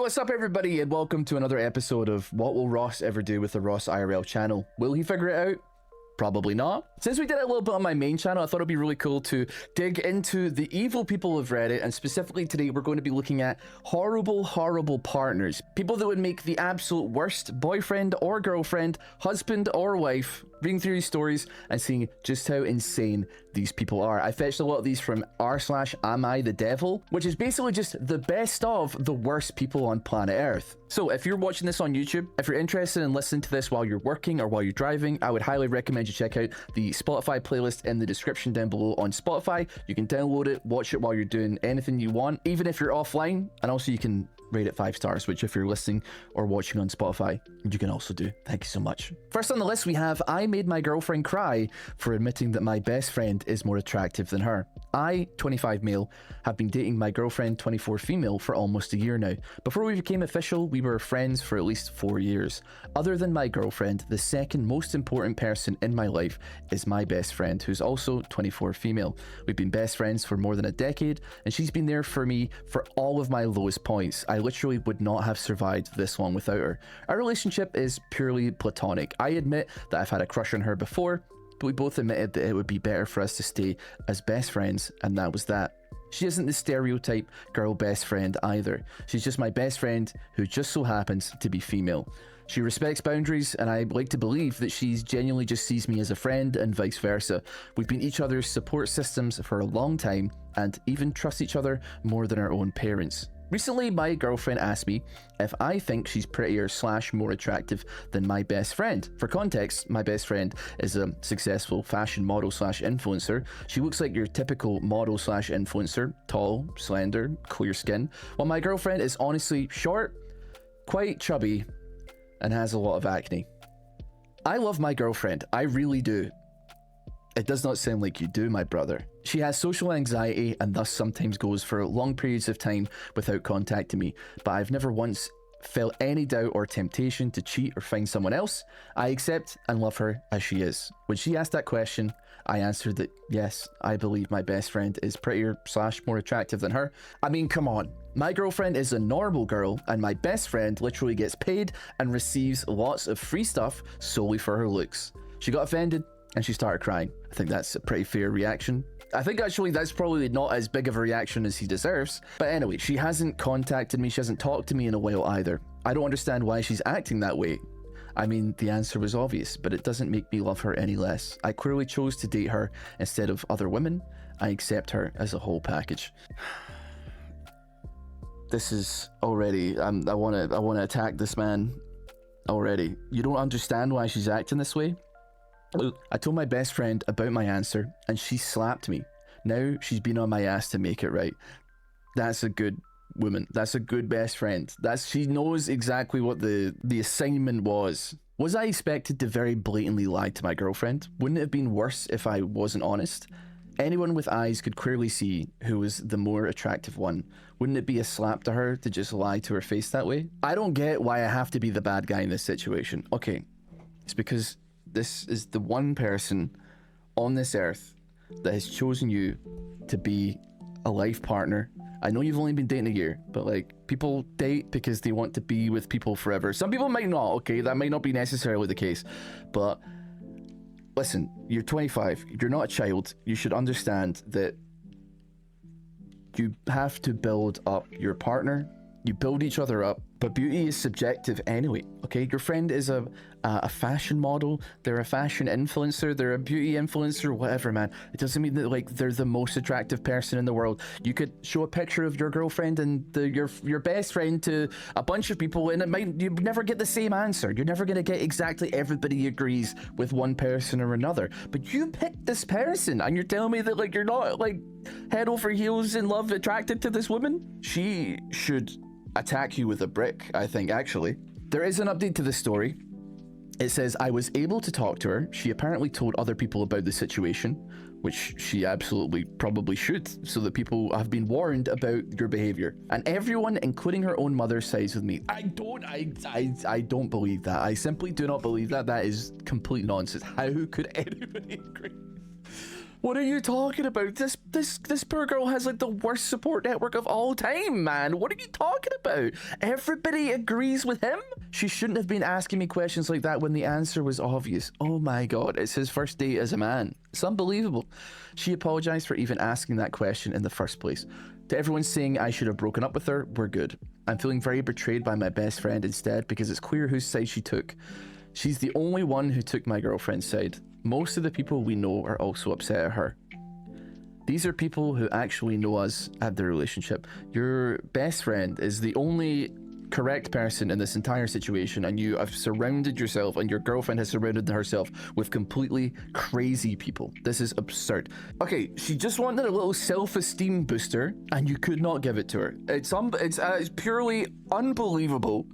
what's up everybody, and welcome to another episode of What Will Ross Ever Do with the RossIRL channel. Will he figure it out? Probably not. Since we did it a little bit on my main channel, I thought it'd be really cool to dig into the evil people of Reddit, and specifically today we're going to be looking at horrible partners. People that would make the absolute worst boyfriend or girlfriend, husband or wife. Reading through these stories and seeing just how insane these people are. I fetched a lot of these from r/AmITheDevil, which is basically just the best of the worst people on planet Earth. So if you're watching this on YouTube, if you're interested in listening to this while you're working or while you're driving, I would highly recommend you check out the Spotify playlist in the description down below on Spotify. You can download it, watch it while you're doing anything you want, even if you're offline, and also you can rate it 5 stars, which if you're listening or watching on Spotify, you can also do. Thank you so much. First on the list, we have I made my girlfriend cry for admitting that my best friend is more attractive than her. I, 25 male, have been dating my girlfriend, 24 female, for almost a year now. Before we became official, we were friends for at least 4 years. Other than my girlfriend, the second most important person in my life is my best friend, who's also 24 female. We've been best friends for more than a decade, and she's been there for me for all of my lowest points. I literally would not have survived this long without her. Our relationship is purely platonic. I admit that I've had a crush on her before, but we both admitted that it would be better for us to stay as best friends, and that was that. She isn't the stereotype girl best friend either. She's just my best friend who just so happens to be female. She respects boundaries, and I like to believe that she genuinely just sees me as a friend and vice versa. We've been each other's support systems for a long time and even trust each other more than our own parents. Recently, my girlfriend asked me if I think she's prettier / more attractive than my best friend. For context, my best friend is a successful fashion model / influencer. She looks like your typical model / influencer, tall, slender, clear skin, while my girlfriend is honestly short, quite chubby, and has a lot of acne. I love my girlfriend, I really do. It does not sound like you do, my brother. She has social anxiety and thus sometimes goes for long periods of time without contacting me, but I've never once felt any doubt or temptation to cheat or find someone else. I accept and love her as she is. When she asked that question, I answered that yes, I believe my best friend is prettier / more attractive than her. I mean, come on. My girlfriend is a normal girl, and my best friend literally gets paid and receives lots of free stuff solely for her looks. She got offended and she started crying. I think that's a pretty fair reaction. I think actually that's probably not as big of a reaction as he deserves. But anyway, she hasn't contacted me, she hasn't talked to me in a while either. I don't understand why she's acting that way. I mean, the answer was obvious, but it doesn't make me love her any less. I clearly chose to date her instead of other women. I accept her as a whole package. This is already, I want to attack this man already. You don't understand why she's acting this way? I told my best friend about my answer and she slapped me. Now she's been on my ass to make it right. That's a good woman. That's a good best friend. She knows exactly what the assignment was. Was I expected to very blatantly lie to my girlfriend? Wouldn't it have been worse if I wasn't honest? Anyone with eyes could clearly see who was the more attractive one. Wouldn't it be a slap to her to just lie to her face that way? I don't get why I have to be the bad guy in this situation. Okay, it's because this is the one person on this earth that has chosen you to be a life partner. I know you've only been dating a year, but like, people date because they want to be with people forever. Some people might not, okay? That might not be necessarily the case, but listen, you're 25, you're not a child. You should understand that you have to build up your partner. You build each other up, but beauty is subjective anyway, okay? Your friend is a fashion model, they're a fashion influencer, they're a beauty influencer, whatever, man. It doesn't mean that like they're the most attractive person in the world. You could show a picture of your girlfriend and your best friend to a bunch of people, and you never get the same answer. You're never gonna get exactly everybody agrees with one person or another. But you picked this person, and you're telling me that like you're not like head over heels in love, attracted to this woman? She should attack you with a brick, I think, actually. There is an update to this story. It says, I was able to talk to her. She apparently told other people about the situation, which she absolutely probably should, so that people have been warned about your behavior. And everyone, including her own mother, sides with me. I don't believe that. I simply do not believe that. That is complete nonsense. How could anybody agree? What are you talking about? This poor girl has like the worst support network of all time, man. What are you talking about? Everybody agrees with him? She shouldn't have been asking me questions like that when the answer was obvious. Oh my god, it's his first date as a man. It's unbelievable. She apologized for even asking that question in the first place. To everyone saying I should have broken up with her, we're good. I'm feeling very betrayed by my best friend instead because it's clear whose side she took. She's the only one who took my girlfriend's side. Most of the people we know are also upset at her. These are people who actually know us at the relationship. Your best friend is the only correct person in this entire situation, and you have surrounded yourself, and your girlfriend has surrounded herself with completely crazy people. This is absurd. Okay, she just wanted a little self-esteem booster, and you could not give it to her. It's purely unbelievable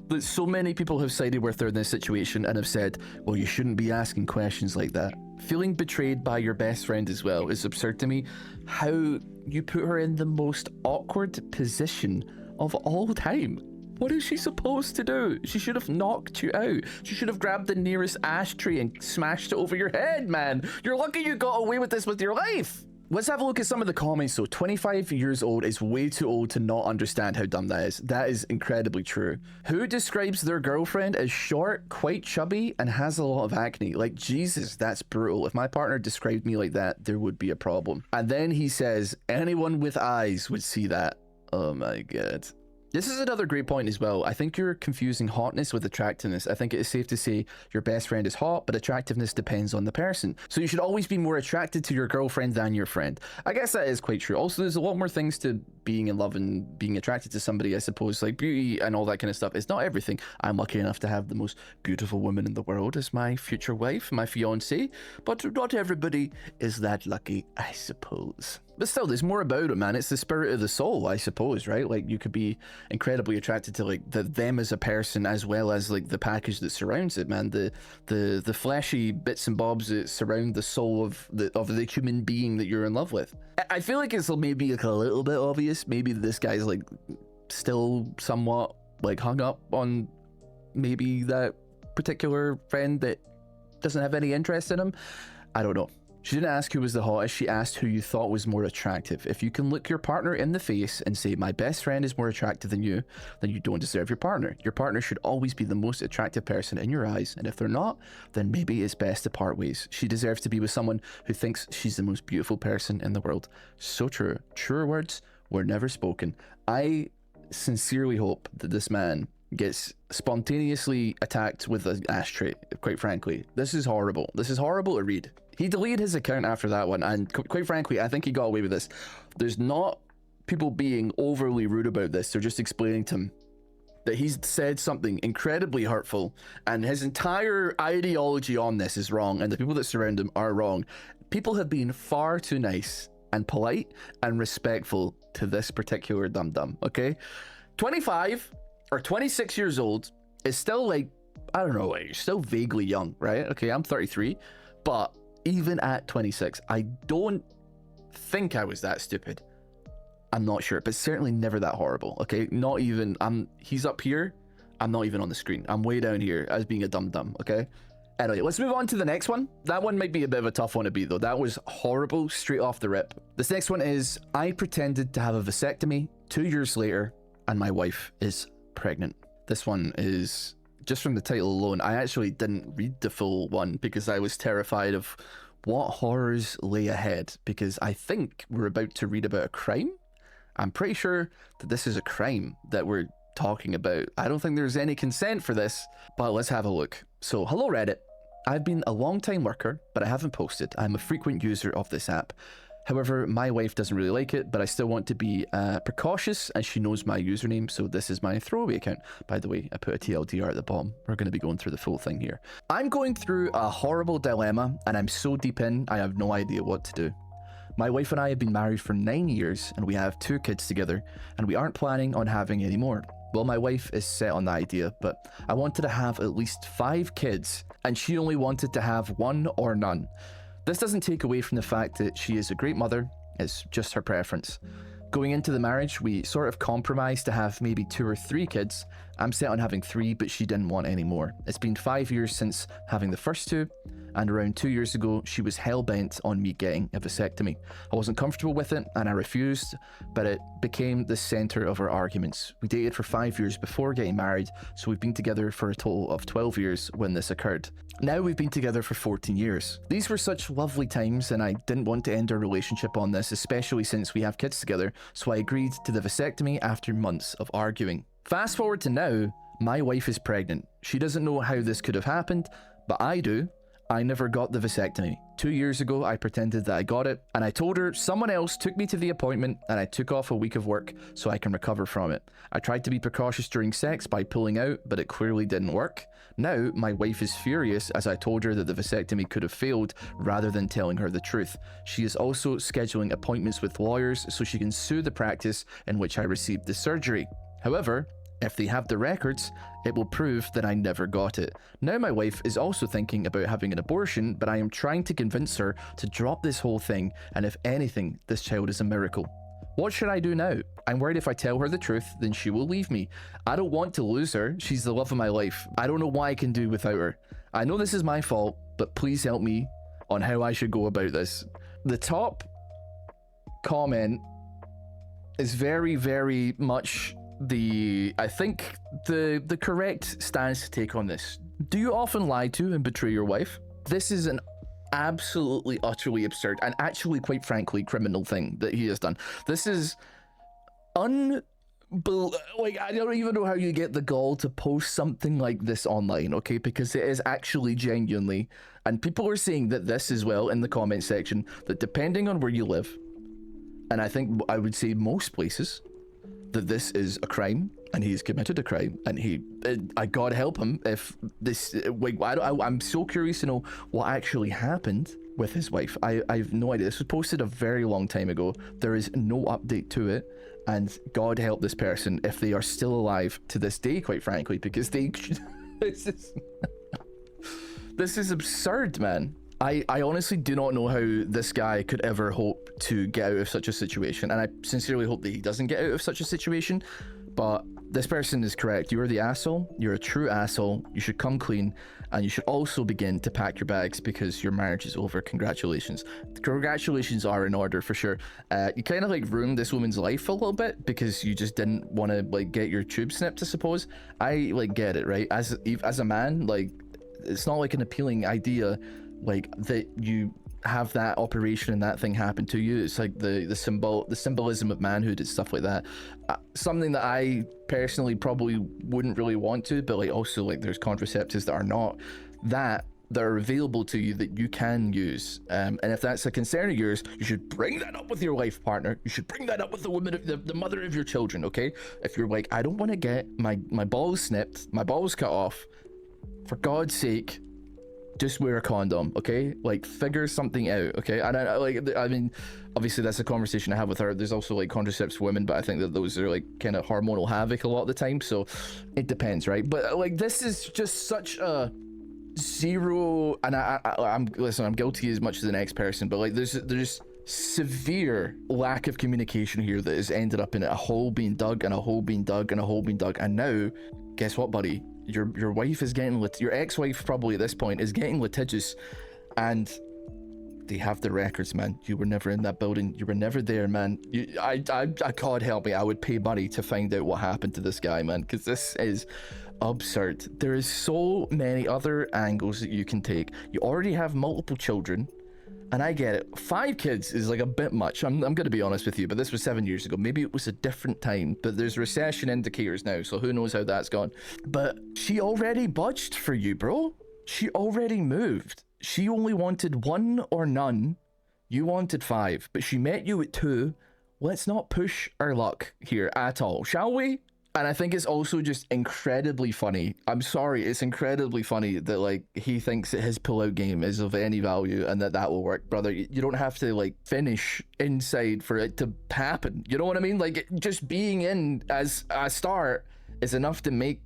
that so many people have sided with her in this situation and have said, well, you shouldn't be asking questions like that. Feeling betrayed by your best friend as well is absurd to me. How you put her in the most awkward position of all time. What is she supposed to do? She should have knocked you out. She should have grabbed the nearest ashtray and smashed it over your head, man. You're lucky you got away with this with your life. Let's have a look at some of the comments. So 25 years old is way too old to not understand how dumb that is. That is incredibly true. Who describes their girlfriend as short, quite chubby, and has a lot of acne? Like, Jesus, that's brutal. If my partner described me like that, there would be a problem. And then he says, anyone with eyes would see that. Oh my god. This is another great point as well. I think you're confusing hotness with attractiveness. I think it is safe to say your best friend is hot, but attractiveness depends on the person. So you should always be more attracted to your girlfriend than your friend. I guess that is quite true. Also, there's a lot more things to being in love and being attracted to somebody, I suppose, like beauty and all that kind of stuff. It's not everything. I'm lucky enough to have the most beautiful woman in the world as my future wife, my fiancée, but not everybody is that lucky, I suppose. But still, there's more about it, man. It's the spirit of the soul, I suppose, right? Like, you could be incredibly attracted to like them as a person, as well as like the package that surrounds it, man. The fleshy bits and bobs that surround the soul of the human being that you're in love with. I feel like it's maybe like a little bit obvious. Maybe this guy's like still somewhat like hung up on maybe that particular friend that doesn't have any interest in him. I don't know. She didn't ask who was the hottest, she asked who you thought was more attractive. If you can look your partner in the face and say, my best friend is more attractive than you, then you don't deserve your partner. Your partner should always be the most attractive person in your eyes, and if they're not, then maybe it's best to part ways. She deserves to be with someone who thinks she's the most beautiful person in the world. So true. Truer words were never spoken. I sincerely hope that this man gets spontaneously attacked with an ashtray, quite frankly. This is horrible. This is horrible to read. He deleted his account after that one, and quite frankly, I think he got away with this. There's not people being overly rude about this. They're just explaining to him that he's said something incredibly hurtful, and his entire ideology on this is wrong, and the people that surround him are wrong. People have been far too nice and polite and respectful to this particular dum-dum, okay? 25 or 26 years old is still like, I don't know, like, still vaguely young, right? Okay, I'm 33, but even at 26, I don't think I was that stupid. I'm not sure, but certainly never that horrible, okay? Not even, he's up here, I'm not even on the screen. I'm way down here as being a dum-dum, okay? Anyway, let's move on to the next one. That one might be a bit of a tough one to beat though. That was horrible straight off the rip. This next one is, I pretended to have a vasectomy 2 years later, and my wife is pregnant. This one is, just from the title alone, I actually didn't read the full one because I was terrified of what horrors lay ahead, because I think we're about to read about a crime. I'm pretty sure that this is a crime that we're talking about. I don't think there's any consent for this, but let's have a look. So, hello Reddit. I've been a long-time worker, but I haven't posted. I'm a frequent user of this app. However, my wife doesn't really like it, but I still want to be precautious, and she knows my username, so this is my throwaway account. By the way, I put a TLDR at the bottom. We're going to be going through the full thing here. I'm going through a horrible dilemma, and I'm so deep in, I have no idea what to do. My wife and I have been married for 9 years, and we have 2 kids together, and we aren't planning on having any more. Well, my wife is set on the idea, but I wanted to have at least 5 kids, and she only wanted to have 1 or none. This doesn't take away from the fact that she is a great mother, it's just her preference. Going into the marriage, we sort of compromised to have maybe 2 or 3 kids. I'm set on having 3, but she didn't want any more. It's been 5 years since having the first 2, and around 2 years ago, she was hell-bent on me getting a vasectomy. I wasn't comfortable with it, and I refused, but it became the center of our arguments. We dated for 5 years before getting married, so we've been together for a total of 12 years when this occurred. Now we've been together for 14 years. These were such lovely times, and I didn't want to end our relationship on this, especially since we have kids together, so I agreed to the vasectomy after months of arguing. Fast forward to now, my wife is pregnant. She doesn't know how this could have happened, but I do. I never got the vasectomy. 2 years ago, I pretended that I got it, and I told her someone else took me to the appointment, and I took off a week of work so I can recover from it. I tried to be precautious during sex by pulling out, but it clearly didn't work. Now, my wife is furious as I told her that the vasectomy could have failed rather than telling her the truth. She is also scheduling appointments with lawyers so she can sue the practice in which I received the surgery. However, if they have the records, it will prove that I never got it. Now my wife is also thinking about having an abortion, but I am trying to convince her to drop this whole thing, and if anything, this child is a miracle. What should I do now? I'm worried if I tell her the truth, then she will leave me. I don't want to lose her. She's the love of my life. I don't know what I can do without her. I know this is my fault, but please help me on how I should go about this. The top comment is very, very much I think the correct stance to take on this. Do you often lie to and betray your wife? This is an absolutely, utterly absurd and actually, quite frankly, criminal thing that he has done. This is like, I don't even know how you get the gall to post something like this online, okay? Because it is actually genuinely, and people are saying that this as well in the comment section, that depending on where you live, and I think I would say most places, that this is a crime and he's committed a crime, and God help him if this, like, I'm so curious to know what actually happened with his wife. I have no idea. This was posted a very long time ago. There is no update to it, and God help this person if they are still alive to this day, quite frankly, because this is absurd, man. I honestly do not know how this guy could ever hope to get out of such a situation, and I sincerely hope that he doesn't get out of such a situation, but this person is correct. You are the asshole. You're a true asshole. You should come clean, and you should also begin to pack your bags because your marriage is over. Congratulations. Congratulations are in order for sure. You kind of like ruined this woman's life a little bit because you just didn't want to like get your tube snipped, I suppose. I like get it, right? As a man, like, it's not like an appealing idea like that you have that operation and that thing happen to you. It's like the symbolism of manhood and stuff like that. Something that I personally probably wouldn't really want to, but like also like there's contraceptives that are not that are available to you that you can use, and if that's a concern of yours, you should bring that up with your life partner. You should bring that up with the woman, the mother of your children. Okay, if you're like, I don't want to get my balls snipped, my balls cut off, for God's sake, just wear a condom, okay? Like, figure something out, okay? And I mean, obviously that's a conversation I have with her. There's also like contraceptives for women, but I think that those are like kind of hormonal havoc a lot of the time, so it depends, right? But like, this is just such a zero, and I'm guilty as much as the next person, but like there's severe lack of communication here that has ended up in a hole being dug and a hole being dug and a hole being dug, and now guess what, buddy? Your wife is getting your ex-wife probably at this point is getting litigious, and they have the records, man. You were never in that building. You were never there, man. I God help me, I would pay money to find out what happened to this guy, man, because this is absurd. There is so many other angles that you can take. You already have multiple children, and I get it. 5 kids is like a bit much. I'm gonna be honest with you, but this was 7 years ago. Maybe it was a different time, but there's recession indicators now, so who knows how that's gone. But she already budged for you, bro. She already moved. She only wanted 1 or none. You wanted 5, but she met you at 2. Let's not push our luck here at all, shall we? And I think it's also just incredibly funny. I'm sorry, it's incredibly funny that like he thinks that his pull-out game is of any value and that will work. Brother, you don't have to like finish inside for it to happen. You know what I mean? Like, just being in as a start is enough to make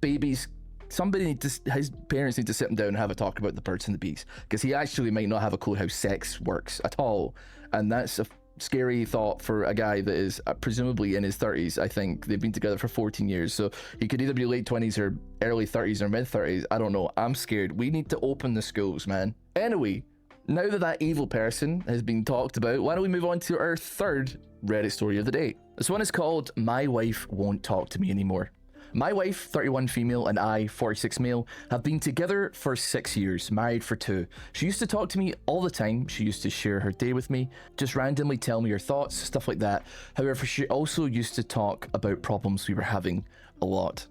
babies. His parents need to sit him down and have a talk about the birds and the bees, because he actually might not have a clue how sex works at all, and that's a scary thought for a guy that is presumably in his 30s. I think they've been together for 14 years, so he could either be late 20s or early 30s or mid 30s. I don't know. I'm scared. We need to open the schools, man. Anyway, now that evil person has been talked about, why don't we move on to our third Reddit story of the day. This one is called My Wife Won't Talk to Me Anymore. My wife, 31 female, and I, 46 male, have been together for 6 years, married for 2. She used to talk to me all the time. She used to share her day with me, just randomly tell me her thoughts, stuff like that. However, she also used to talk about problems we were having a lot.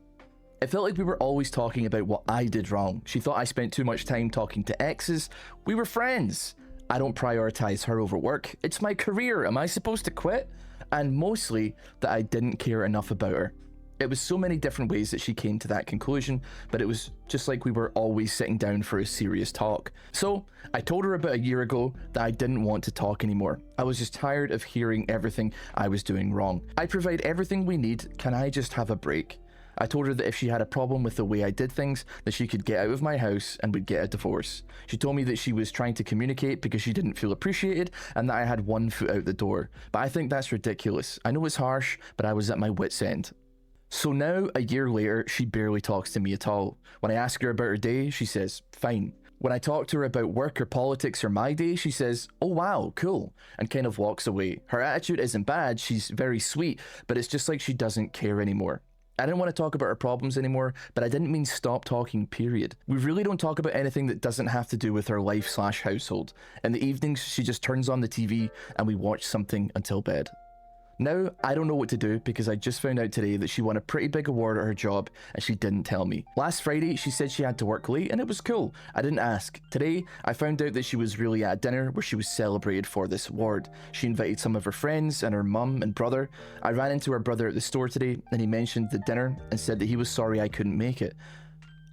It felt like we were always talking about what I did wrong. She thought I spent too much time talking to exes. We were friends. I don't prioritize her over work. It's my career. Am I supposed to quit? And mostly that I didn't care enough about her. It was so many different ways that she came to that conclusion, but it was just like we were always sitting down for a serious talk. So I told her about a year ago that I didn't want to talk anymore. I was just tired of hearing everything I was doing wrong. I provide everything we need. Can I just have a break? I told her that if she had a problem with the way I did things, that she could get out of my house and would get a divorce. She told me that she was trying to communicate because she didn't feel appreciated and that I had one foot out the door. But I think that's ridiculous. I know it's harsh, but I was at my wit's end. So now, a year later, she barely talks to me at all. When I ask her about her day, she says, fine. When I talk to her about work or politics or my day, she says, oh wow, cool, and kind of walks away. Her attitude isn't bad, she's very sweet, but it's just like she doesn't care anymore. I didn't want to talk about her problems anymore, but I didn't mean stop talking, period. We really don't talk about anything that doesn't have to do with her life/household. In the evenings, she just turns on the TV and we watch something until bed. Now, I don't know what to do because I just found out today that she won a pretty big award at her job and she didn't tell me. Last Friday, she said she had to work late and it was cool. I didn't ask. Today, I found out that she was really at a dinner where she was celebrated for this award. She invited some of her friends and her mum and brother. I ran into her brother at the store today and he mentioned the dinner and said that he was sorry I couldn't make it.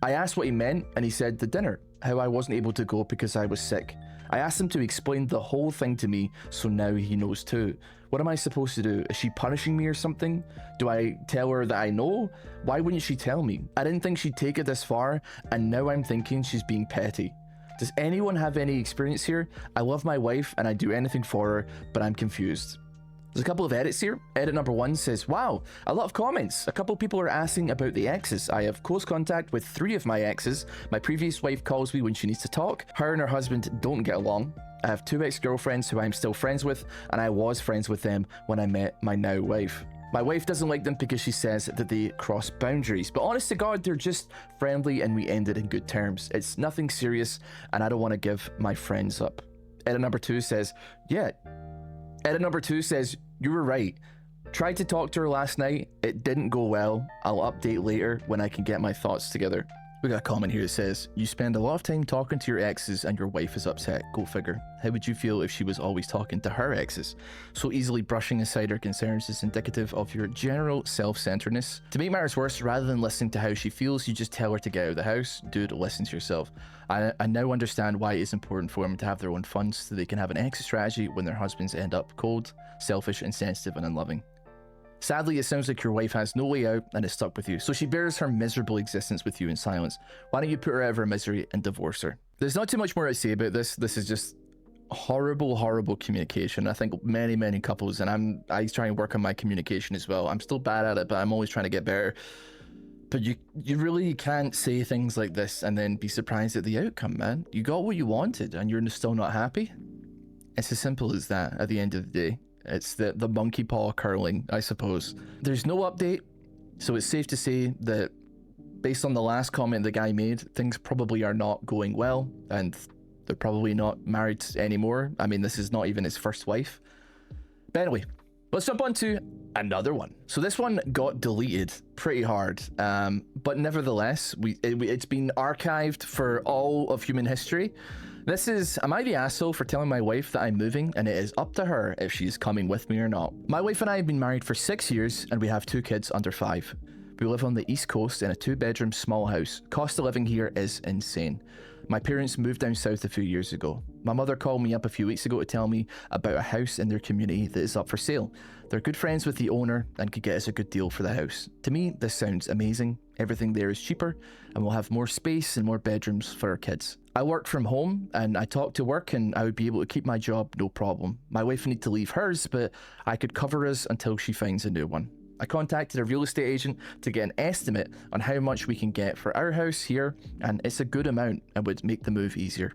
I asked what he meant and he said the dinner, how I wasn't able to go because I was sick. I asked him to explain the whole thing to me, so now he knows too. What am I supposed to do? Is she punishing me or something? Do I tell her that I know? Why wouldn't she tell me? I didn't think she'd take it this far, and now I'm thinking she's being petty. Does anyone have any experience here? I love my wife and I do anything for her, but I'm confused. There's a couple of edits here. Edit number 1 says, wow, a lot of comments. A couple people are asking about the exes. I have close contact with 3 of my exes. My previous wife calls me when she needs to talk. Her and her husband don't get along. I have 2 ex-girlfriends who I'm still friends with, and I was friends with them when I met my now wife. My wife doesn't like them because she says that they cross boundaries, but honest to God, they're just friendly and we ended in good terms. It's nothing serious, and I don't want to give my friends up. Edit number 2 says, Edit number 2 says, you were right. Tried to talk to her last night. It didn't go well. I'll update later when I can get my thoughts together. We got a comment here that says, you spend a lot of time talking to your exes and your wife is upset. Go figure. How would you feel if she was always talking to her exes? So easily brushing aside her concerns is indicative of your general self-centeredness. To make matters worse, rather than listening to how she feels, you just tell her to get out of the house. Dude, listen to yourself. I now understand why it is important for women to have their own fun so they can have an exit strategy when their husbands end up cold, selfish, insensitive, and unloving. Sadly, it sounds like your wife has no way out and is stuck with you, so she bears her miserable existence with you in silence. Why don't you put her out of her misery and divorce her? There's not too much more to say about this. This is just horrible, horrible communication. I think many couples, and I try and work on my communication as well. I'm still bad at it, but I'm always trying to get better. But you really can't say things like this and then be surprised at the outcome, man. You got what you wanted and you're still not happy. It's as simple as that at the end of the day. It's the monkey paw curling, I suppose. There's no update, so it's safe to say that based on the last comment the guy made, things probably are not going well, and they're probably not married anymore. I mean, this is not even his first wife. But anyway, let's jump on to another one. So this one got deleted pretty hard, but nevertheless, it's been archived for all of human history. This is, am I the asshole for telling my wife that I'm moving and it is up to her if she's coming with me or not? My wife and I have been married for 6 years and we have 2 kids under 5. We live on the East Coast in a 2-bedroom small house. Cost of living here is insane. My parents moved down south a few years ago. My mother called me up a few weeks ago to tell me about a house in their community that is up for sale. They're good friends with the owner and could get us a good deal for the house. To me, this sounds amazing. Everything there is cheaper and we'll have more space and more bedrooms for our kids. I work from home and I talk to work and I would be able to keep my job no problem. My wife would need to leave hers, but I could cover us until she finds a new one. I contacted a real estate agent to get an estimate on how much we can get for our house here, and it's a good amount and would make the move easier.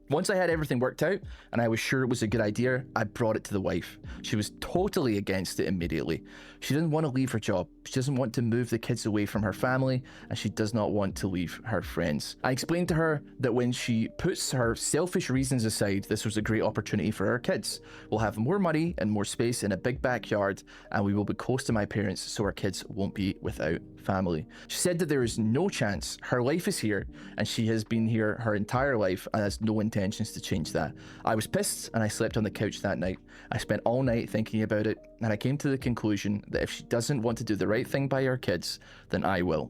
Once I had everything worked out and I was sure it was a good idea, I brought it to the wife. She was totally against it immediately. She didn't want to leave her job. She doesn't want to move the kids away from her family, and she does not want to leave her friends. I explained to her that when she puts her selfish reasons aside, this was a great opportunity for our kids. We'll have more money and more space in a big backyard, and we will be close to my parents so our kids won't be without family. She said that there is no chance. Her life is here and she has been here her entire life and has no intentions to change that. I was pissed and I slept on the couch that night. I spent all night thinking about it and I came to the conclusion that if she doesn't want to do the right thing by her kids, then I will.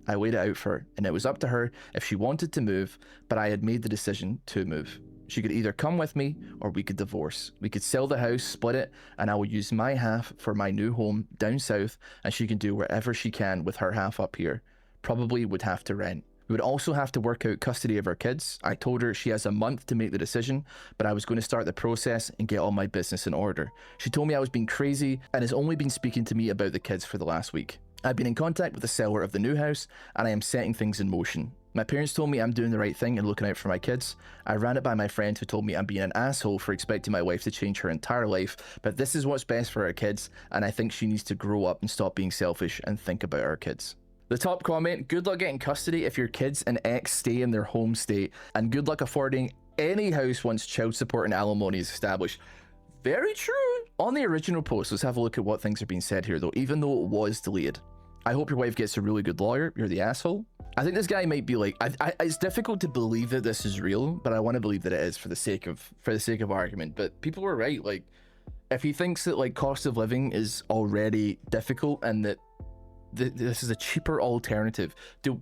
I laid it out for her and it was up to her if she wanted to move, but I had made the decision to move. She could either come with me or we could divorce. We could sell the house, split it, and I will use my half for my new home down south, and she can do wherever she can with her half up here. Probably would have to rent. We would also have to work out custody of our kids. I told her she has a month to make the decision, but I was going to start the process and get all my business in order. She told me I was being crazy and has only been speaking to me about the kids for the last week. I've been in contact with the seller of the new house and I am setting things in motion. My parents told me I'm doing the right thing and looking out for my kids. I ran it by my friend who told me I'm being an asshole for expecting my wife to change her entire life, but this is what's best for our kids, and I think she needs to grow up and stop being selfish and think about our kids. The top comment, good luck getting custody if your kids and ex stay in their home state, and good luck affording any house once child support and alimony is established. Very true. On the original post, let's have a look at what things are being said here though, even though it was deleted. I hope your wife gets a really good lawyer. You're the asshole. I think this guy might be like, it's difficult to believe that this is real, but I want to believe that it is for the sake of argument. But people were right. Like, if he thinks that like cost of living is already difficult and that this is a cheaper alternative,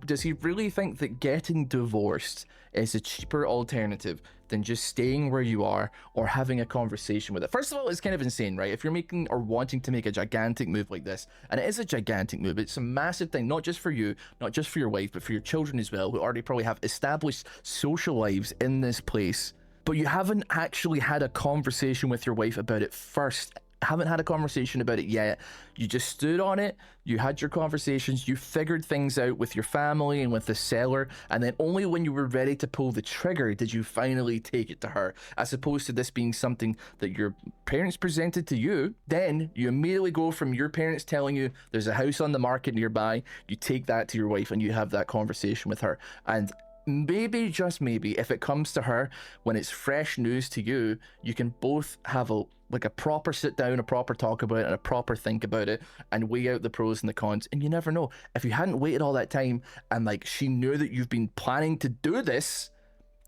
does he really think that getting divorced is a cheaper alternative than just staying where you are or having a conversation with it? First of all, it's kind of insane, right? If you're making or wanting to make a gigantic move like this, and it is a gigantic move, it's a massive thing, not just for you, not just for your wife, but for your children as well, who already probably have established social lives in this place, but you haven't actually had a conversation with your wife about it first. Haven't had a conversation about it yet. You just stood on it, you had your conversations, you figured things out with your family and with the seller, and then only when you were ready to pull the trigger did you finally take it to her, as opposed to this being something that your parents presented to you. Then you immediately go from your parents telling you there's a house on the market nearby, you take that to your wife and you have that conversation with her. And maybe, just maybe, if it comes to her when it's fresh news to you, you can both have a proper sit down, a proper talk about it, and a proper think about it, and weigh out the pros and the cons. And you never know, if you hadn't waited all that time and like she knew that you've been planning to do this,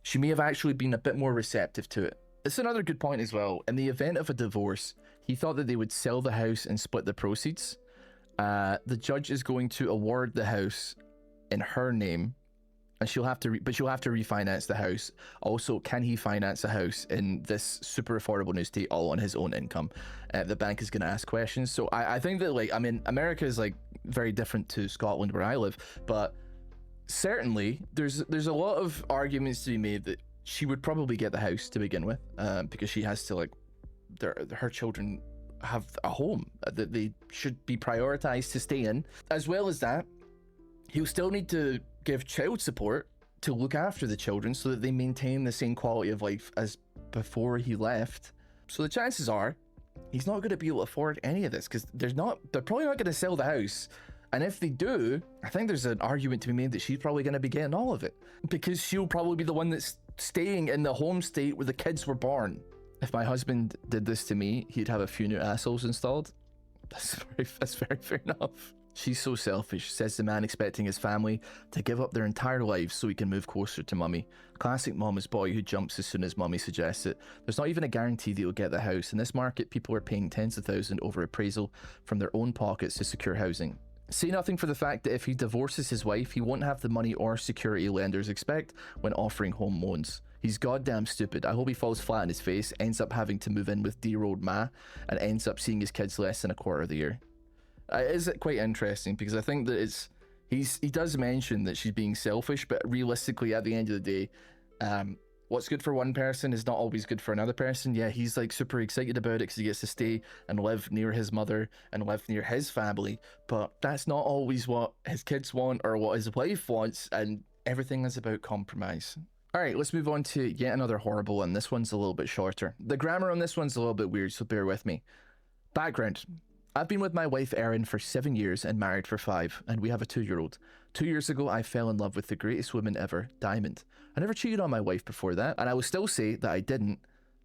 she may have actually been a bit more receptive to it. It's another good point as well. In the event of a divorce, he thought that they would sell the house and split the proceeds. The judge is going to award the house in her name, and she'll have to refinance the house. Also, can he finance a house in this super affordable new state all on his own income? The bank is going to ask questions. So I think that, like, I mean, America is like very different to Scotland where I live, but certainly there's a lot of arguments to be made that she would probably get the house to begin with, because she has to, like, her children have a home that they should be prioritized to stay in. As well as that, he'll still need to give child support to look after the children so that they maintain the same quality of life as before he left. So the chances are he's not going to be able to afford any of this, because they're probably not going to sell the house. And if they do, I think there's an argument to be made that she's probably going to be getting all of it, because she'll probably be the one that's staying in the home state where the kids were born. If my husband did this to me, he'd have a few new assholes installed. That's very fair enough. She's so selfish, says the man expecting his family to give up their entire lives so he can move closer to mummy. Classic mama's boy who jumps as soon as mummy suggests it. There's not even a guarantee that he'll get the house. In this market, people are paying tens of thousands over appraisal from their own pockets to secure housing. Say nothing for the fact that if he divorces his wife, he won't have the money or security lenders expect when offering home loans. He's goddamn stupid. I hope he falls flat on his face, ends up having to move in with dear old Ma, and ends up seeing his kids less than a quarter of the year. It is quite interesting because I think that he does mention that she's being selfish, but realistically at the end of the day, what's good for one person is not always good for another person. Yeah, he's like super excited about it because he gets to stay and live near his mother and live near his family, but that's not always what his kids want or what his wife wants, and everything is about compromise. All right, let's move on to yet another horrible one. This one's a little bit shorter. The grammar on this one's a little bit weird, so bear with me. Background. I've been with my wife Erin for 7 years and married for 5, and we have a 2-year-old. 2 years ago, I fell in love with the greatest woman ever, Diamond. I never cheated on my wife before that, and I will still say that I didn't.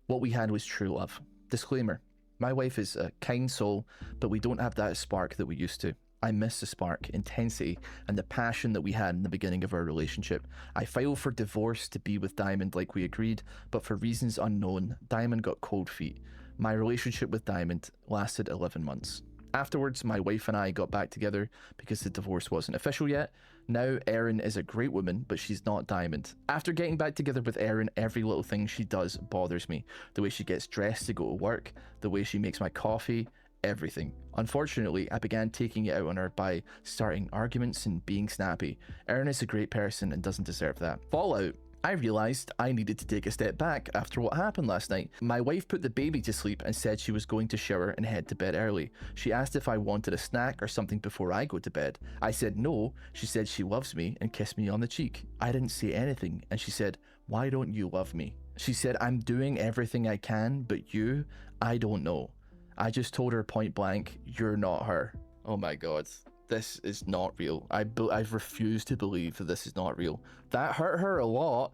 What we had was true love. Disclaimer. My wife is a kind soul, but we don't have that spark that we used to. I miss the spark, intensity, and the passion that we had in the beginning of our relationship. I filed for divorce to be with Diamond like we agreed, but for reasons unknown, Diamond got cold feet. My relationship with Diamond lasted 11 months. Afterwards, my wife and I got back together because the divorce wasn't official yet. Now, Erin is a great woman, but she's not Diamond. After getting back together with Erin, every little thing she does bothers me. The way she gets dressed to go to work, the way she makes my coffee, everything. Unfortunately, I began taking it out on her by starting arguments and being snappy. Erin is a great person and doesn't deserve that. Fallout. I realized I needed to take a step back after what happened last night. My wife put the baby to sleep and said she was going to shower and head to bed early. She asked if I wanted a snack or something before I go to bed. I said no. She said she loves me and kissed me on the cheek. I didn't say anything, and she said, "Why don't you love me?" She said, "I'm doing everything I can, but you, I don't know." I just told her point blank, "You're not her." Oh my god. This is not real. I refuse to believe that this is not real. That hurt her a lot.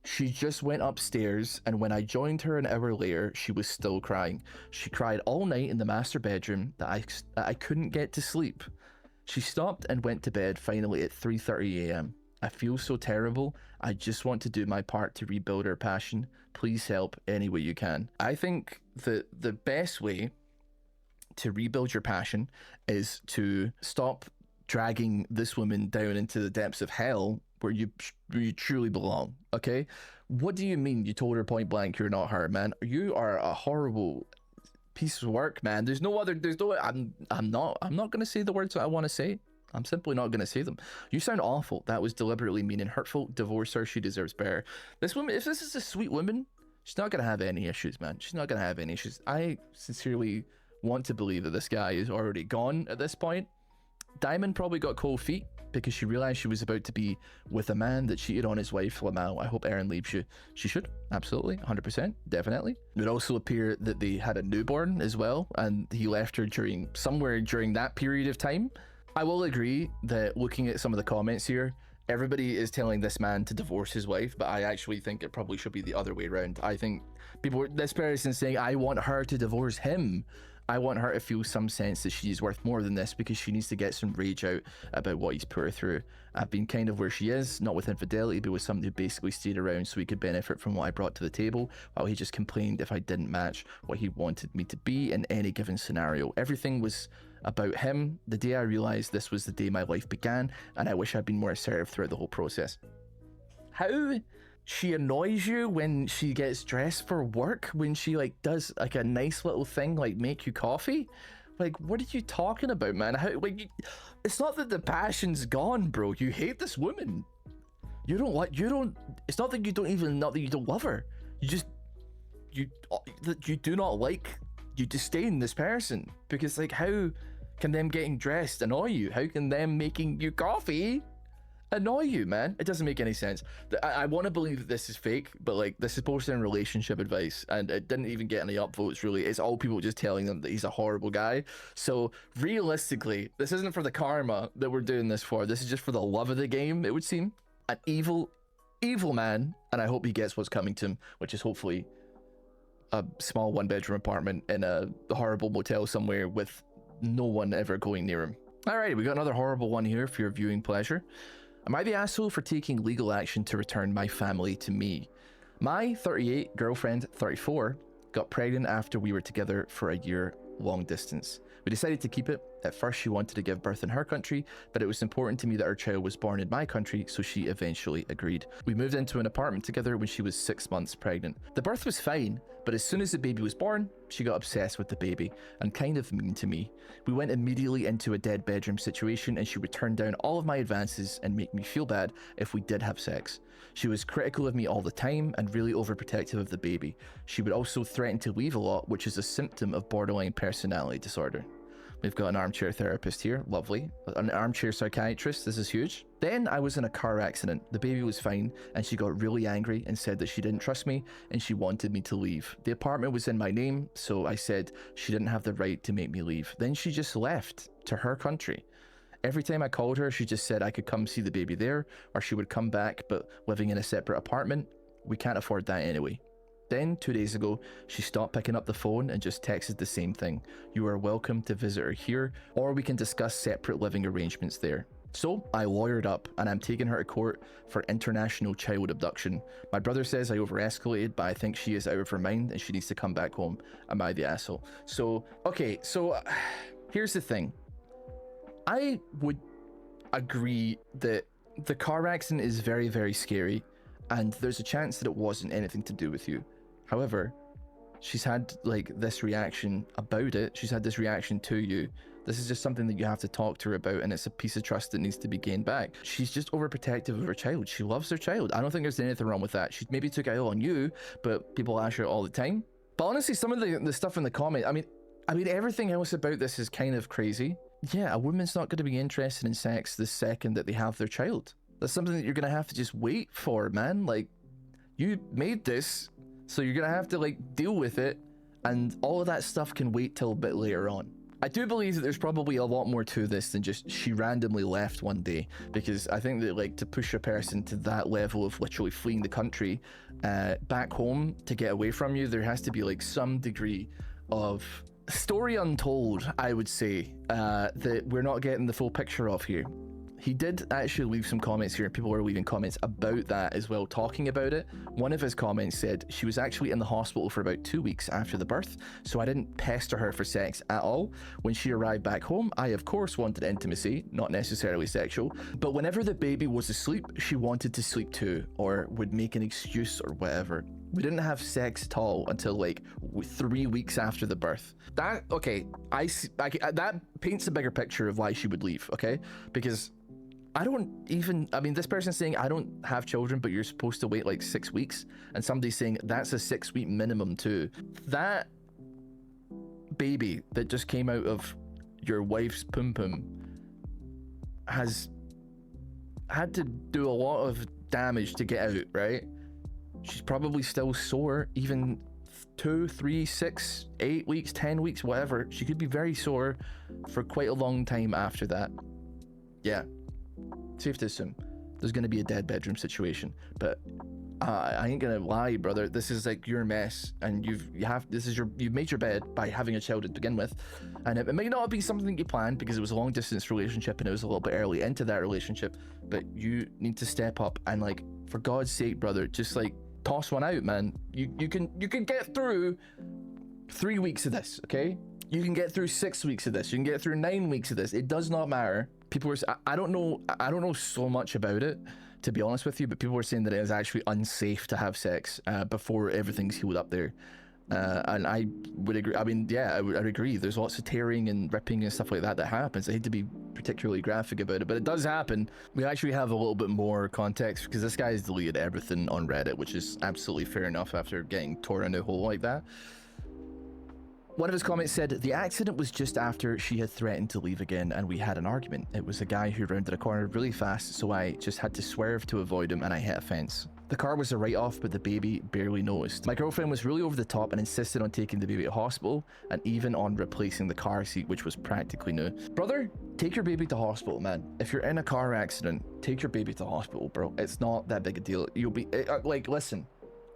She just went upstairs, and when I joined her an hour later, she was still crying. She cried all night in the master bedroom that I couldn't get to sleep. She stopped and went to bed finally at 3:30 a.m. I feel so terrible. I just want to do my part to rebuild her passion. Please help any way you can. I think that the best way to rebuild your passion is to stop dragging this woman down into the depths of hell where you truly belong. Okay, what do you mean you told her point blank you're not her? Man, you are a horrible piece of work, man. I'm not gonna say the words that I want to say. I'm simply not gonna say them. You sound awful. That was deliberately mean and hurtful. Divorce her. She deserves better. This woman, if this is a sweet woman, she's not gonna have any issues, man. She's not gonna have any issues. I sincerely want to believe that this guy is already gone at this point. Diamond probably got cold feet because she realized she was about to be with a man that cheated on his wife, Lamau. I hope Erin leaves you. She should, absolutely, 100%, definitely. It would also appear that they had a newborn as well, and he left her somewhere during that period of time. I will agree that looking at some of the comments here, everybody is telling this man to divorce his wife, but I actually think it probably should be the other way around. I think this person saying, I want her to divorce him. I want her to feel some sense that she's worth more than this because she needs to get some rage out about what he's put her through. I've been kind of where she is, not with infidelity, but with somebody who basically stayed around so he could benefit from what I brought to the table, while he just complained if I didn't match what he wanted me to be in any given scenario. Everything was about him. The day I realized this was the day my life began, and I wish I'd been more assertive throughout the whole process. How she annoys you when she gets dressed for work, when she like does like a nice little thing like make you coffee. Like, what are you talking about, man? How, like, it's not that the passion's gone, bro. You hate this woman. It's not that you don't love her. You do not like, you disdain this person. Because like, how can them getting dressed annoy you? How can them making you coffee annoy you, man? It doesn't make any sense. I want to believe that this is fake, but like, this is posted in relationship advice and it didn't even get any upvotes really. It's all people just telling them that he's a horrible guy. So realistically, this isn't for the karma that we're doing this for. This is just for the love of the game, it would seem. An evil man, and I hope he gets what's coming to him, which is hopefully a small 1-bedroom apartment in a horrible motel somewhere with no one ever going near him. Alright, we got another horrible one here for your viewing pleasure. Am I the asshole for taking legal action to return my family to me? My 38 girlfriend, 34, got pregnant after we were together for a year long distance. We decided to keep it At first, she wanted to give birth in her country, but it was important to me that our child was born in my country, so she eventually agreed. We moved into an apartment together when she was 6 months pregnant. The birth was fine, but as soon as the baby was born, she got obsessed with the baby and kind of mean to me. We went immediately into a dead bedroom situation, and she would turn down all of my advances and make me feel bad if we did have sex. She was critical of me all the time and really overprotective of the baby. She would also threaten to leave a lot, which is a symptom of borderline personality disorder. We've got an armchair therapist here, lovely. An armchair psychiatrist, this is huge. Then I was in a car accident. The baby was fine, and she got really angry and said that she didn't trust me and she wanted me to leave. The apartment was in my name, so I said she didn't have the right to make me leave. Then she just left to her country. Every time I called her, she just said I could come see the baby there, or she would come back, but living in a separate apartment, we can't afford that anyway. Then, 2 days ago, she stopped picking up the phone and just texted the same thing. You are welcome to visit her here, or we can discuss separate living arrangements there. So, I lawyered up, and I'm taking her to court for international child abduction. My brother says I over-escalated, but I think she is out of her mind and she needs to come back home. Am I the asshole? So, okay, so here's the thing. I would agree that the car accident is very, very scary, and there's a chance that it wasn't anything to do with you. However, she's had like this reaction about it. She's had this reaction to you. This is just something that you have to talk to her about, and it's a piece of trust that needs to be gained back. She's just overprotective of her child. She loves her child. I don't think there's anything wrong with that. She maybe took it out on you, but people ask her all the time. But honestly, some of the stuff in the comment, I mean, everything else about this is kind of crazy. Yeah, a woman's not going to be interested in sex the second that they have their child. That's something that you're going to have to just wait for, man. Like, you made this, so you're going to have to like deal with it, and all of that stuff can wait till a bit later on. I do believe that there's probably a lot more to this than just she randomly left one day, because I think that like to push a person to that level of literally fleeing the country back home to get away from you, there has to be like some degree of story untold, I would say, that we're not getting the full picture of here. He did actually leave some comments here, and people were leaving comments about that as well, talking about it. One of his comments said, she was actually in the hospital for about 2 weeks after the birth, so I didn't pester her for sex at all. When she arrived back home, I of course wanted intimacy, not necessarily sexual, but whenever the baby was asleep, she wanted to sleep too, or would make an excuse or whatever. We didn't have sex at all until like 3 weeks after the birth. That, okay, that paints a bigger picture of why she would leave, okay? Because I mean, this person's saying, I don't have children, but you're supposed to wait like 6 weeks. And somebody's saying that's a 6 week minimum too. That baby that just came out of your wife's pum pum has had to do a lot of damage to get out, right? She's probably still sore, even 2, 3, 6, 8 weeks, 10 weeks, whatever. She could be very sore for quite a long time after that. Yeah. Safe to assume there's going to be a dead bedroom situation, but I ain't gonna lie, brother, this is like your mess, and you've made your bed by having a child to begin with, and it may not be something you planned because it was a long distance relationship and it was a little bit early into that relationship, but you need to step up and, like, for God's sake, brother, just like toss one out, man. You can get through 3 weeks of this, okay? You can get through 6 weeks of this. You can get through 9 weeks of this. It does not matter. People were, I don't know so much about it, to be honest with you, but people were saying that it is actually unsafe to have sex before everything's healed up there. And I would agree. I mean, yeah, I'd agree. There's lots of tearing and ripping and stuff like that happens. I hate to be particularly graphic about it, but it does happen. We actually have a little bit more context because this guy's deleted everything on Reddit, which is absolutely fair enough after getting torn a hole like that. One of his comments said, the accident was just after she had threatened to leave again and we had an argument. It was a guy who rounded a corner really fast, so I just had to swerve to avoid him and I hit a fence. The car was a write-off, but the baby barely noticed. My girlfriend was really over the top and insisted on taking the baby to hospital and even on replacing the car seat, which was practically new. Brother, take your baby to hospital, man. If you're in a car accident, take your baby to hospital, bro. It's not that big a deal. You'll be, like, listen.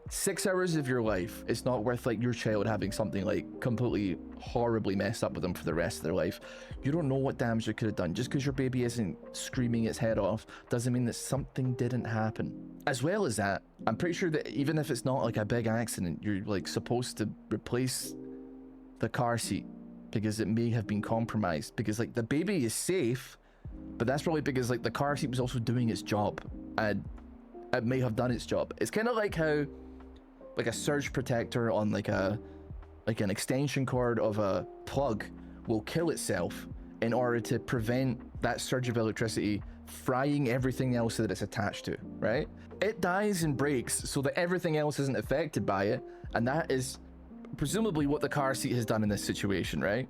6 hours of your life, it's not worth like your child having something like completely horribly messed up with them for the rest of their life. You don't know what damage it could have done. Just because your baby isn't screaming its head off doesn't mean that something didn't happen. As well as that, I'm pretty sure that even if it's not like a big accident, you're like supposed to replace the car seat because it may have been compromised, because like the baby is safe, but that's probably because like the car seat was also doing its job, and it may have done its job. It's kind of like how like a surge protector on like an extension cord of a plug will kill itself in order to prevent that surge of electricity frying everything else that it's attached to, right? It dies and breaks so that everything else isn't affected by it, and that is presumably what the car seat has done in this situation, right?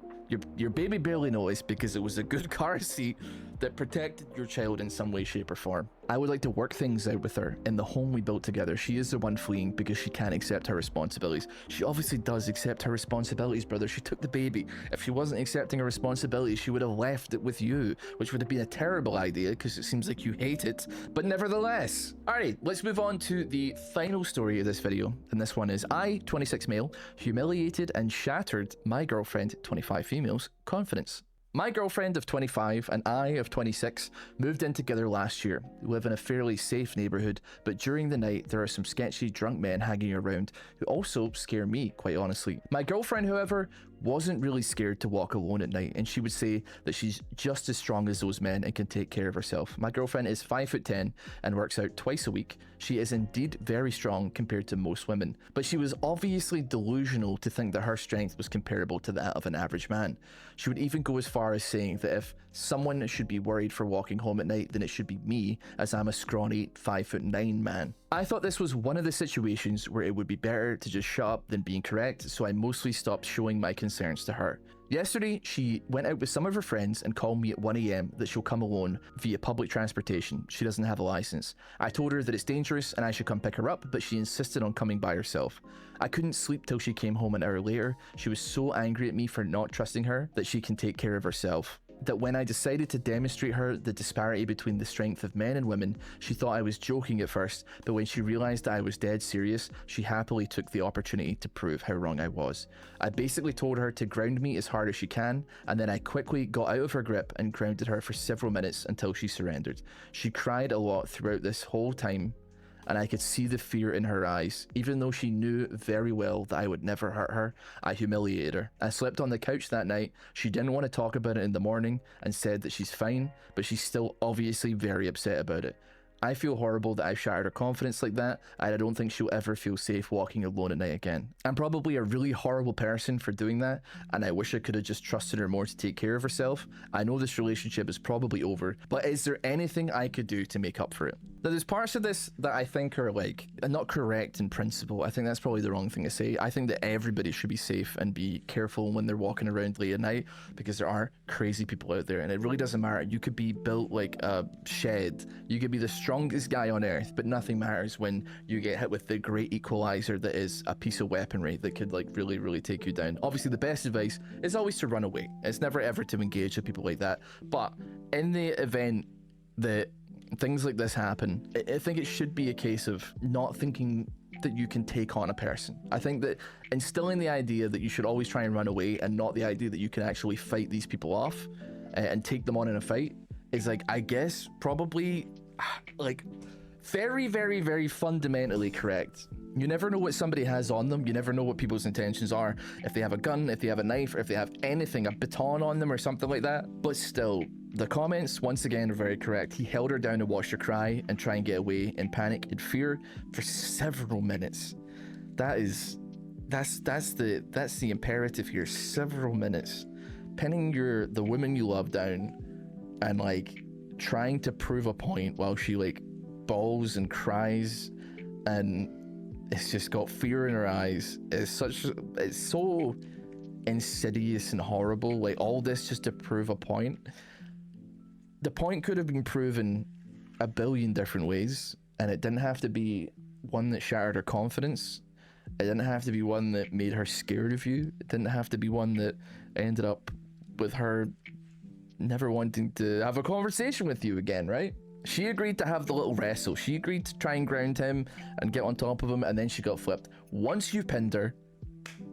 Your baby barely noticed because it was a good car seat that protected your child in some way, shape, or form. I would like to work things out with her in the home we built together. She is the one fleeing because she can't accept her responsibilities. She obviously does accept her responsibilities, brother. She took the baby. If she wasn't accepting her responsibilities, she would have left it with you, which would have been a terrible idea because it seems like you hate it. But nevertheless, alright, let's move on to the final story of this video. And this one is, I, 26 male, humiliated and shattered my girlfriend, 25 females, confidence. My girlfriend of 25 and I of 26 moved in together last year. We live in a fairly safe neighborhood, but during the night there are some sketchy drunk men hanging around who also scare me, quite honestly. My girlfriend, however, wasn't really scared to walk alone at night, and she would say that she's just as strong as those men and can take care of herself. My girlfriend is 5'10" and works out twice a week. She is indeed very strong compared to most women, but she was obviously delusional to think that her strength was comparable to that of an average man. She would even go as far as saying that if someone should be worried for walking home at night, then it should be me, as I'm a scrawny 5'9" man. I thought this was one of the situations where it would be better to just shut up than being correct, so I mostly stopped showing my concerns to her. Yesterday, she went out with some of her friends and called me at 1 AM that she'll come alone via public transportation. She doesn't have a license. I told her that it's dangerous and I should come pick her up, but she insisted on coming by herself. I couldn't sleep till she came home an hour later. She was so angry at me for not trusting her that she can take care of herself. That when I decided to demonstrate her the disparity between the strength of men and women, she thought I was joking at first, but when she realized that I was dead serious, she happily took the opportunity to prove how wrong I was. I basically told her to ground me as hard as she can, and then I quickly got out of her grip and grounded her for several minutes until she surrendered. She cried a lot throughout this whole time, and I could see the fear in her eyes. Even though she knew very well that I would never hurt her, I humiliated her. I slept on the couch that night. She didn't want to talk about it in the morning and said that she's fine, but she's still obviously very upset about it. I feel horrible that I've shattered her confidence like that, and I don't think she'll ever feel safe walking alone at night again. I'm probably a really horrible person for doing that, and I wish I could have just trusted her more to take care of herself. I know this relationship is probably over, but is there anything I could do to make up for it? Now, there's parts of this that I think are like, not correct in principle. I think that's probably the wrong thing to say. I think that everybody should be safe and be careful when they're walking around late at night, because there are crazy people out there, and it really doesn't matter. You could be built like a shed. You could be the strongest guy on earth, but nothing matters when you get hit with the great equalizer that is a piece of weaponry that could like really take you down. Obviously, the best advice is always to run away. It's never ever to engage with people like that. But in the event that things like this happen, I think it should be a case of not thinking that you can take on a person. I think that instilling the idea that you should always try and run away, and not the idea that you can actually fight these people off and take them on in a fight, is like, I guess, probably like very fundamentally correct. You never know what somebody has on them. You never know what people's intentions are. If they have a gun, if they have a knife, or if they have anything, a baton on them or something like that. But still, the comments once again are very correct. He held her down to watch her cry and try and get away in panic and fear for several minutes. That's the imperative here. Several minutes. Pinning the woman you love down and like trying to prove a point while she like bawls and cries, and it's just got fear in her eyes. It's so insidious and horrible. Like, all this just to prove a point. The point could have been proven a billion different ways, and it didn't have to be one that shattered her confidence. It didn't have to be one that made her scared of you. It didn't have to be one that ended up with her never wanting to have a conversation with you again, right? She agreed to have the little wrestle. She agreed to try and ground him and get on top of him, and then she got flipped. Once you've pinned her,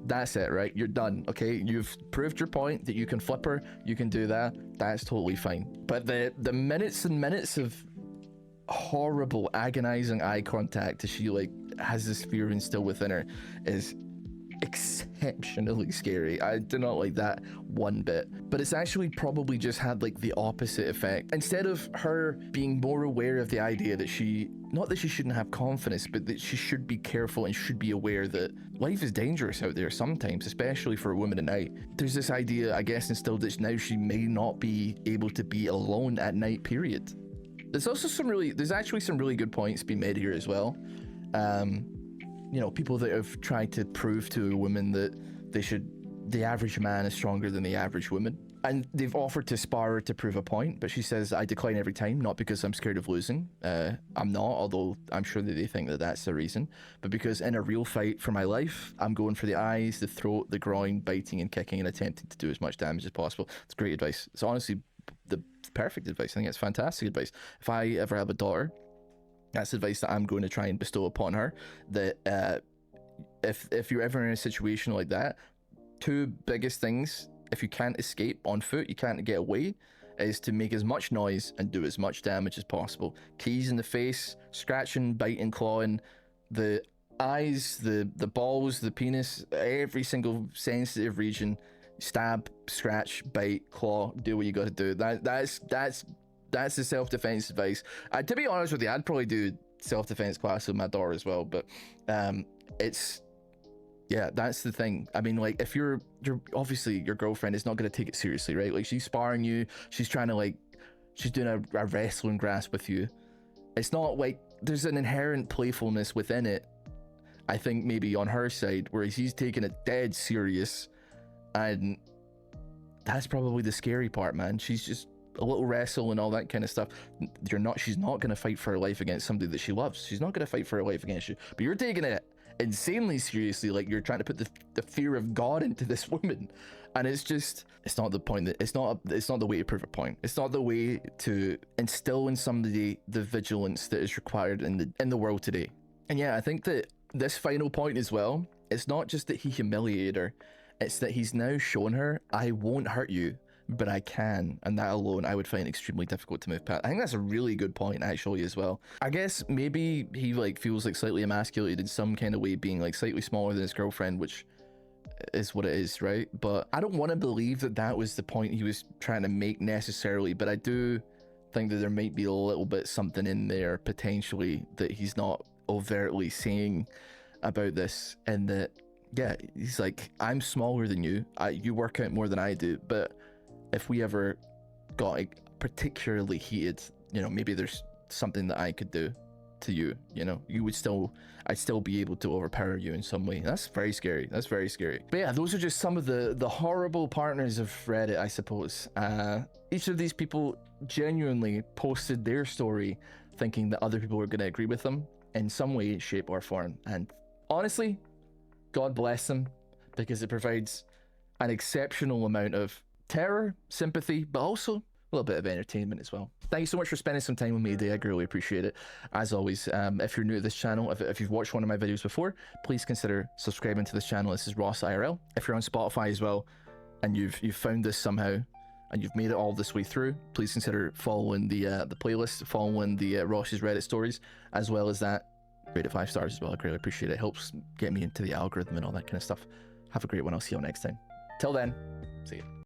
that's it, right? You're done, okay? You've proved your point that you can flip her, you can do that, that's totally fine. But the minutes and minutes of horrible, agonizing eye contact as she like has this fear instilled within her is excessive. exceptionally scary. I do not like that one bit. But it's actually probably just had like the opposite effect. Instead of her being more aware of the idea that not that she shouldn't have confidence, but that she should be careful and should be aware that life is dangerous out there sometimes, especially for a woman at night. There's this idea, I guess, instilled that now she may not be able to be alone at night, period. There's actually some really good points being made here as well. You know, people that have tried to prove to a woman that the average man is stronger than the average woman. And they've offered to spar her to prove a point, but she says, I decline every time, not because I'm scared of losing. I'm not, although I'm sure that they think that that's the reason, but because in a real fight for my life, I'm going for the eyes, the throat, the groin, biting and kicking and attempting to do as much damage as possible. It's great advice. It's honestly the perfect advice. I think it's fantastic advice. If I ever have a daughter, that's advice that I'm going to try and bestow upon her, that if you're ever in a situation like that, two biggest things, if you can't escape on foot, you can't get away, is to make as much noise and do as much damage as possible. Keys in the face, scratching, biting, clawing, the eyes, the balls, the penis, every single sensitive region, stab, scratch, bite, claw, do what you gotta do. That's the self-defense advice. To be honest with you, I'd probably do self-defense class with my daughter as well, but yeah, that's the thing. I mean, like, if you're obviously, your girlfriend is not going to take it seriously, right? Like, she's sparring you, she's trying to, like, she's doing a wrestling grasp with you. It's not like there's an inherent playfulness within it, I think, maybe on her side, whereas he's taking it dead serious, and that's probably the scary part, man. She's just a little wrestle and all that kind of stuff. She's not going to fight for her life against somebody that she loves. She's not going to fight for her life against you, but you're taking it insanely seriously, like you're trying to put the fear of God into this woman, and it's not the point. That it's not the way to prove a point. It's not the way to instill in somebody the vigilance that is required in the world today. And yeah, I think that this final point as well, it's not just that he humiliated her, it's that he's now shown her, I won't hurt you, but I can, and that alone I would find extremely difficult to move past. I think that's a really good point, actually, as well. I guess maybe he like feels like slightly emasculated in some kind of way, being like slightly smaller than his girlfriend, which is what it is, right? But I don't want to believe that that was the point he was trying to make necessarily, but I do think that there might be a little bit something in there potentially that he's not overtly saying about this, and that, yeah, he's like, I'm smaller than you, you work out more than I do, but if we ever got like particularly heated, you know, maybe there's something that I could do to you, you know, I'd still be able to overpower you in some way. That's very scary. That's very scary. But yeah, those are just some of the horrible partners of Reddit, I suppose. Each of these people genuinely posted their story thinking that other people were going to agree with them in some way, shape, or form. And honestly, God bless them, because it provides an exceptional amount of terror, sympathy, but also a little bit of entertainment as well. Thank you so much for spending some time with me today. I really appreciate it. As always, if you're new to this channel, if you've watched one of my videos before, please consider subscribing to this channel. This is RossIRL. If you're on Spotify as well, and you've found this somehow, and you've made it all this way through, please consider following the playlist, following the Ross's Reddit stories, as well as that. Rate it 5 stars as well. I really appreciate it. It helps get me into the algorithm and all that kind of stuff. Have a great one. I'll see you all next time. Till then, see you.